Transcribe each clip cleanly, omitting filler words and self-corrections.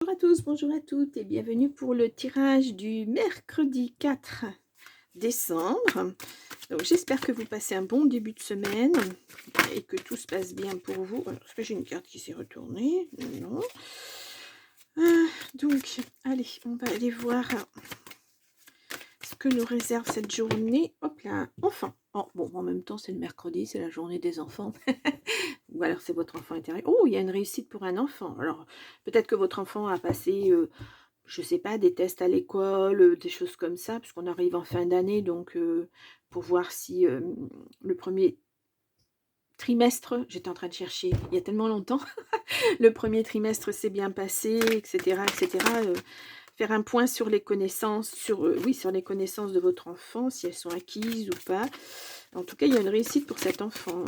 Bonjour à tous, bonjour à toutes et bienvenue pour le tirage du mercredi 4 décembre. Donc j'espère que vous passez un bon début de semaine et que tout se passe bien pour vous. Alors, est-ce que j'ai une carte qui s'est retournée? Non. Donc, allez, on va aller voir ce que nous réserve cette journée. Hop là, enfant. Oh, bon, en même temps, c'est le mercredi, c'est la journée des enfants. Ou alors c'est votre enfant intérieur. Oh, il y a une réussite pour un enfant. Alors, peut-être que votre enfant a passé... je sais pas, des tests à l'école, des choses comme ça, puisqu'on arrive en fin d'année, donc pour voir si le premier trimestre, j'étais en train de chercher il y a tellement longtemps, le premier trimestre s'est bien passé, etc., etc. Faire un point sur les connaissances, oui, sur les connaissances de votre enfant, si elles sont acquises ou pas. En tout cas, il y a une réussite pour cet enfant.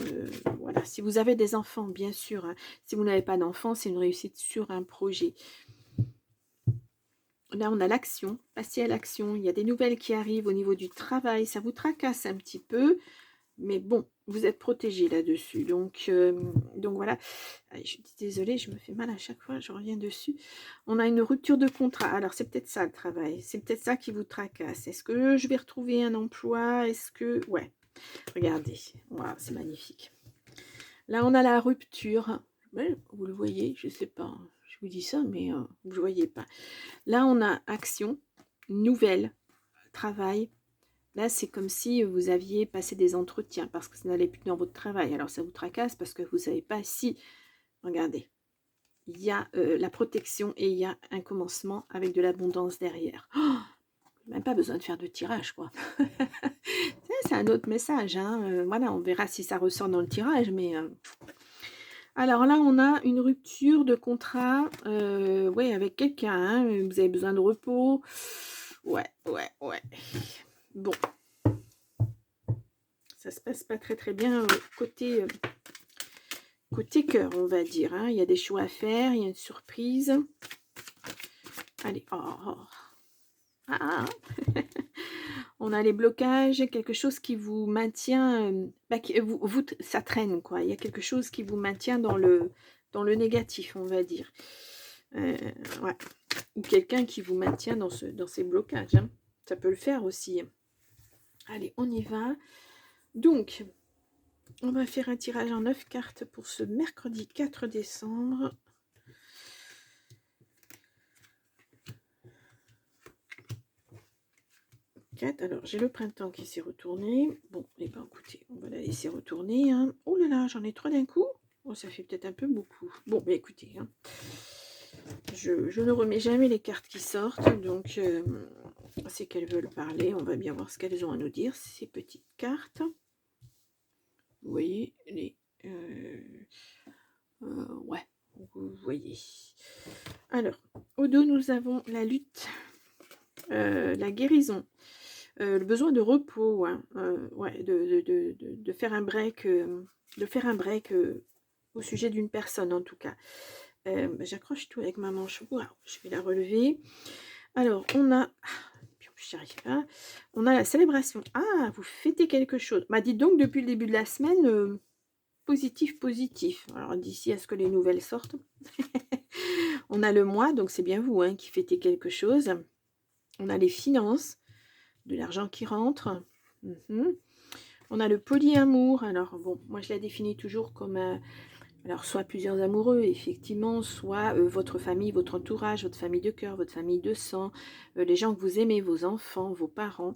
Voilà. Si vous avez des enfants, bien sûr, hein. Si vous n'avez pas d'enfants, c'est une réussite sur un projet. Là, on a l'action, passer à l'action. Il y a des nouvelles qui arrivent au niveau du travail. Ça vous tracasse un petit peu, mais bon, vous êtes protégé là-dessus. Donc voilà. Allez, je suis désolée, je me fais mal à chaque fois, je reviens dessus. On a une rupture de contrat. Alors, c'est peut-être ça le travail. C'est peut-être ça qui vous tracasse. Est-ce que je vais retrouver un emploi? Est-ce que... Ouais, regardez. Wow, c'est magnifique. Là, on a la rupture. Ouais, vous le voyez, je ne sais pas. Je vous dis ça, mais vous ne le voyez pas. Là, on a action, nouvelle, travail. Là, c'est comme si vous aviez passé des entretiens parce que ça n'allait plus dans votre travail. Alors, ça vous tracasse parce que vous ne savez pas si... Regardez, il y a la protection et il y a un commencement avec de l'abondance derrière. Oh, même pas besoin de faire de tirage, quoi. C'est un autre message. Hein. Voilà, on verra si ça ressort dans le tirage, mais... Alors là, on a une rupture de contrat ouais, avec quelqu'un. Hein. Vous avez besoin de repos. Ouais. Bon, ça se passe pas très bien côté cœur, on va dire. Hein. Il y a des choix à faire, il y a une surprise. Allez, on a les blocages, quelque chose qui vous maintient, ça traîne, quoi. Il y a quelque chose qui vous maintient dans le négatif, on va dire. Ouais. Ou quelqu'un qui vous maintient dans ces blocages. Hein. Ça peut le faire aussi. Allez, on y va. Donc, on va faire un tirage en 9 cartes pour ce mercredi 4 décembre. Alors, j'ai le printemps qui s'est retourné. Bon, eh bien, écoutez, on va la laisser retourner. Hein. Oh là là, j'en ai 3 d'un coup. Oh, ça fait peut-être un peu beaucoup. Bon, ben écoutez, hein, je ne remets jamais les cartes qui sortent. Donc, c'est qu'elles veulent parler. On va bien voir ce qu'elles ont à nous dire, ces petites cartes. Vous voyez, ouais, vous voyez. Alors, au dos, nous avons la lutte, la guérison. Le besoin de repos, hein, ouais, de faire un break, au sujet d'une personne en tout cas. J'accroche tout avec ma manche. Wow, je vais la relever. Alors, on a... j'y arrive pas. On a la célébration. Ah, vous fêtez quelque chose. Bah, dites donc, depuis le début de la semaine, positif. Alors, d'ici à ce que les nouvelles sortent. On a le mois, donc c'est bien vous hein, qui fêtez quelque chose. On a les finances. De l'argent qui rentre. On a le polyamour. Alors, bon, moi, je la définis toujours comme alors, soit plusieurs amoureux, effectivement, soit votre famille, votre entourage, votre famille de cœur, votre famille de sang, les gens que vous aimez, vos enfants, vos parents.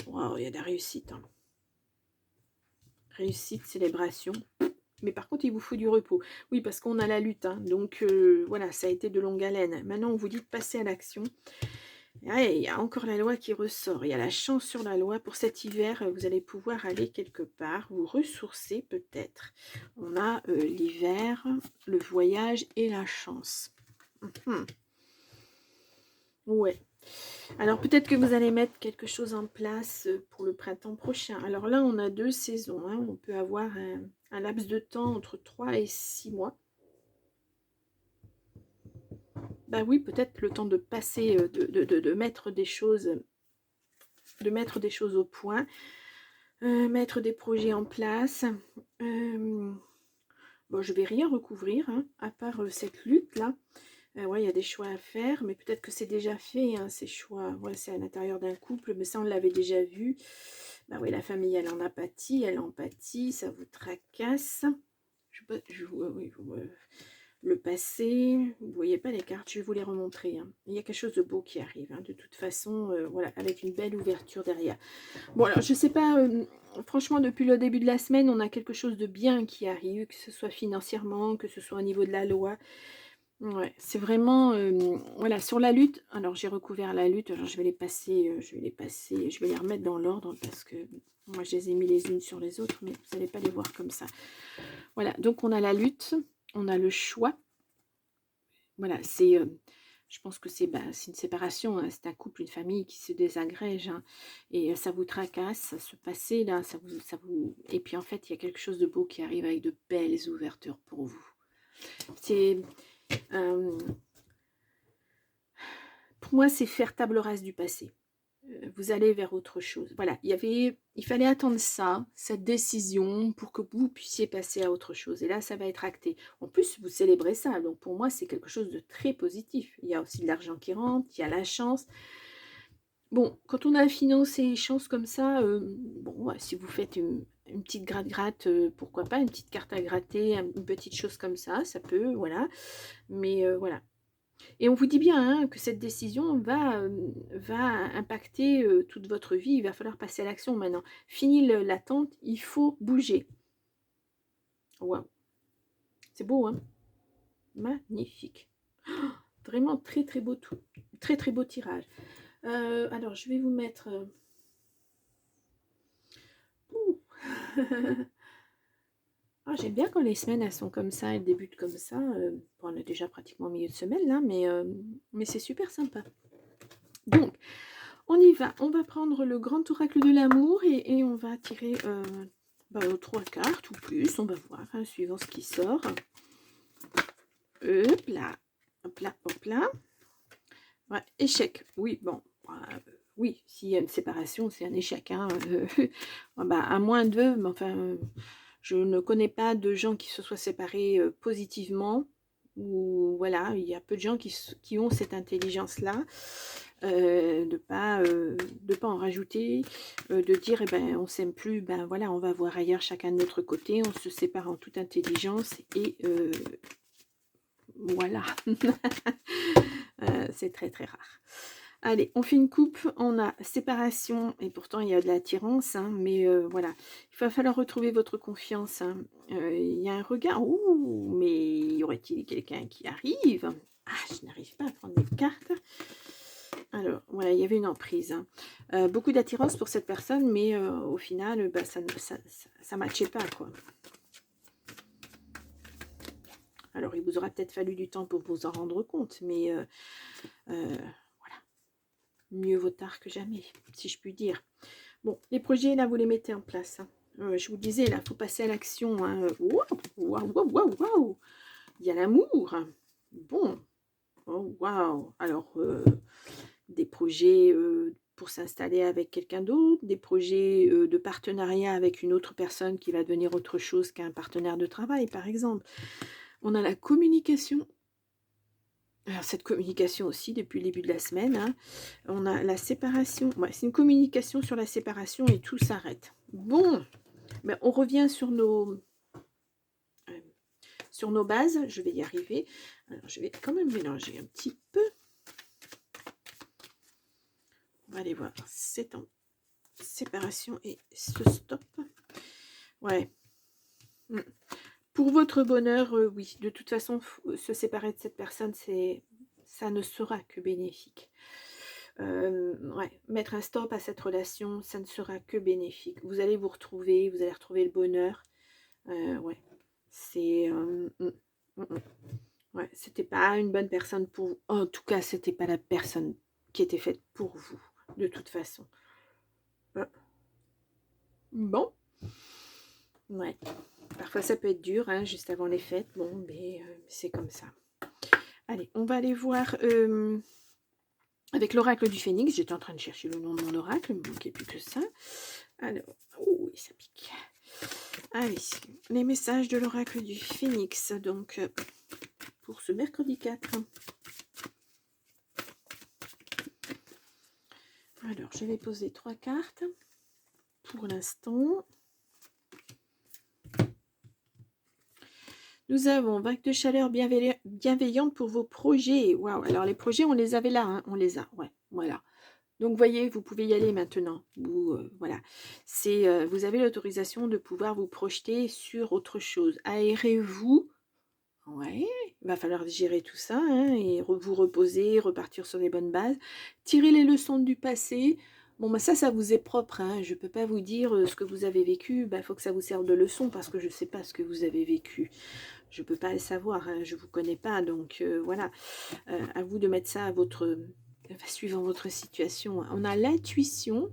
Wow, il y a de la réussite. Hein. Réussite, célébration. Mais par contre, il vous faut du repos. Oui, parce qu'on a la lutte. Hein. Donc, voilà, ça a été de longue haleine. Maintenant, on vous dit de passer à l'action. Ouais, il y a encore la loi qui ressort. Il y a la chance sur la loi. Pour cet hiver, vous allez pouvoir aller quelque part, vous ressourcer peut-être. On a l'hiver, le voyage et la chance. Ouais. Alors peut-être que vous allez mettre quelque chose en place pour le printemps prochain. Alors là, on a 2 saisons. Hein. On peut avoir un laps de temps entre 3 et 6 mois. Bah oui, peut-être le temps de passer, de mettre des choses... de mettre des choses au point, mettre des projets en place. Bon, je vais rien recouvrir, hein, à part cette lutte-là. Ouais, il y a des choix à faire, mais peut-être que c'est déjà fait, hein, ces choix. Ouais, c'est à l'intérieur d'un couple, mais ça, on l'avait déjà vu. Bah oui, la famille, elle en a pâti, elle en pâtit, ça vous tracasse. Je, sais pas, oui, le passé, vous voyez pas les cartes, je vais vous les remontrer. Hein. Il y a quelque chose de beau qui arrive, hein, de toute façon, voilà, avec une belle ouverture derrière. Bon, alors, je sais pas, franchement, depuis le début de la semaine, on a quelque chose de bien qui arrive, que ce soit financièrement, que ce soit au niveau de la loi. Ouais, c'est vraiment, voilà, sur la lutte. Alors, j'ai recouvert la lutte, alors je vais les passer, je vais les remettre dans l'ordre parce que moi, je les ai mis les unes sur les autres, mais vous n'allez pas les voir comme ça. Voilà, donc on a la lutte, on a le choix. Voilà, je pense que c'est une séparation, hein, c'est un couple, une famille qui se désagrège, hein, et ça vous tracasse, ce passé là, et puis en fait, il y a quelque chose de beau qui arrive avec de belles ouvertures pour vous. C'est, pour moi, c'est faire table rase du passé. Vous allez vers autre chose. Voilà, il fallait attendre ça, cette décision, pour que vous puissiez passer à autre chose. Et là, ça va être acté. En plus, vous célébrez ça. Donc, pour moi, c'est quelque chose de très positif. Il y a aussi de l'argent qui rentre, il y a la chance. Bon, quand on a financé chance comme ça, bon, ouais, si vous faites une petite gratte-gratte, pourquoi pas, une petite carte à gratter, une petite chose comme ça peut, voilà. Mais voilà. Et on vous dit bien hein, que cette décision va impacter toute votre vie. Il va falloir passer à l'action maintenant. Fini l'attente, il faut bouger. Waouh, c'est beau, hein? Magnifique. Oh, vraiment très très beau tout. Très très beau tirage. Alors, je vais vous mettre... Ah, j'aime bien quand les semaines elles sont comme ça, elles débutent comme ça. Bon, on est déjà pratiquement au milieu de semaine là, mais c'est super sympa. Donc, on y va. On va prendre le grand oracle de l'amour et on va tirer 3 cartes ou plus. On va voir, hein, suivant ce qui sort. Hop là, hop là, hop là. Ouais, échec. Oui, bon. Oui, s'il y a une séparation, c'est un échec. Hein. À moins d'eux, mais enfin, je ne connais pas de gens qui se soient séparés positivement. Ou voilà, il y a peu de gens qui ont cette intelligence-là. De pas en rajouter, de dire eh ben on s'aime plus, ben voilà, on va voir ailleurs chacun de notre côté, on se sépare en toute intelligence et voilà. C'est très très rare. Allez, on fait une coupe, on a séparation, et pourtant il y a de l'attirance, hein, mais voilà, il va falloir retrouver votre confiance. Hein. Il y a un regard, ouh, mais y aurait-il quelqu'un qui arrive? Ah, je n'arrive pas à prendre les cartes. Alors, voilà, il y avait une emprise. Hein. Beaucoup d'attirance pour cette personne, mais au final, ça matchait pas, quoi. Alors, il vous aura peut-être fallu du temps pour vous en rendre compte, mais voilà. Mieux vaut tard que jamais, si je puis dire. Bon, les projets, là, vous les mettez en place. Hein. Je vous disais, là, il faut passer à l'action. Hein. Waouh, waouh, waouh, waouh. Il y a l'amour. Bon. Oh, waouh. Alors, des projets pour s'installer avec quelqu'un d'autre, des projets de partenariat avec une autre personne qui va devenir autre chose qu'un partenaire de travail, par exemple. On a la communication. Alors, cette communication aussi, depuis le début de la semaine, hein, on a la séparation. Ouais, c'est une communication sur la séparation et tout s'arrête. Bon, ben, on revient sur nos bases. Je vais y arriver. Alors, je vais quand même mélanger un petit peu. On va aller voir. C'est en séparation et ce stop. Ouais. Pour votre bonheur, oui. De toute façon, se séparer de cette personne, ça ne sera que bénéfique. Ouais, mettre un stop à cette relation, ça ne sera que bénéfique. Vous allez vous retrouver, vous allez retrouver le bonheur. Ouais, c'est... Ouais, c'était pas une bonne personne pour vous. En tout cas, c'était pas la personne qui était faite pour vous, de toute façon. Bon. Ouais. Parfois, ça peut être dur, hein, juste avant les fêtes. Bon, mais c'est comme ça. Allez, on va aller voir avec l'oracle du phénix. J'étais en train de chercher le nom de mon oracle, il ne me manquait plus que ça. Alors, oui, ça pique. Allez, les messages de l'oracle du phénix. Donc, pour ce mercredi 4. Alors, je vais poser 3 cartes pour l'instant. Nous avons vague de chaleur bienveillante pour vos projets. Waouh, alors les projets, on les avait là, hein, on les a, ouais, voilà. Donc, voyez, vous pouvez y aller maintenant. Voilà, vous avez l'autorisation de pouvoir vous projeter sur autre chose. Aérez-vous. Ouais, il va falloir gérer tout ça, hein, et vous reposer, repartir sur les bonnes bases. Tirer les leçons du passé. Bon, bah ça vous est propre, hein. Je ne peux pas vous dire ce que vous avez vécu. Bah, faut que ça vous serve de leçon parce que je ne sais pas ce que vous avez vécu. Je ne peux pas le savoir, hein, je ne vous connais pas. Donc, voilà, à vous de mettre ça à suivant votre situation. On a l'intuition.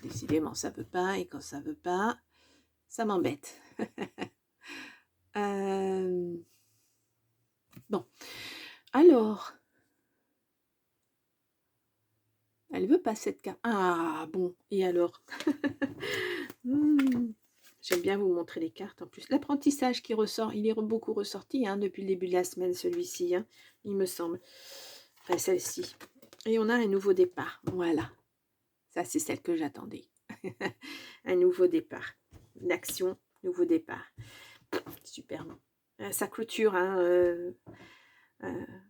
Décidément, ça ne veut pas. Et quand ça ne veut pas, ça m'embête. Bon, alors, elle veut pas cette carte. Ah, bon, et alors J'aime bien vous montrer les cartes. En plus, l'apprentissage qui ressort, il est beaucoup ressorti hein, depuis le début de la semaine, celui-ci, hein, il me semble. Enfin, celle-ci. Et on a un nouveau départ. Voilà. Ça, c'est celle que j'attendais. Un nouveau départ. L'action, nouveau départ. Superbe. Ça clôture, hein,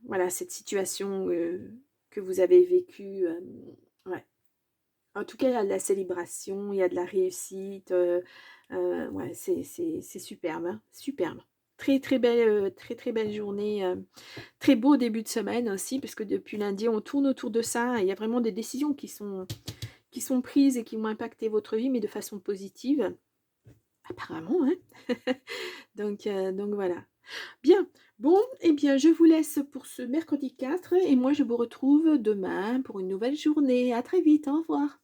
voilà, cette situation que vous avez vécue. Ouais. En tout cas, il y a de la célébration, il y a de la réussite. Ouais, c'est superbe, hein, superbe. Très très belle journée. Très beau début de semaine aussi, parce que depuis lundi, on tourne autour de ça. Il y a vraiment des décisions qui sont prises et qui vont impacter votre vie, mais de façon positive. Apparemment, hein. donc voilà. Bien, bon, eh bien, je vous laisse pour ce mercredi 4 et moi, je vous retrouve demain pour une nouvelle journée. À très vite, au revoir.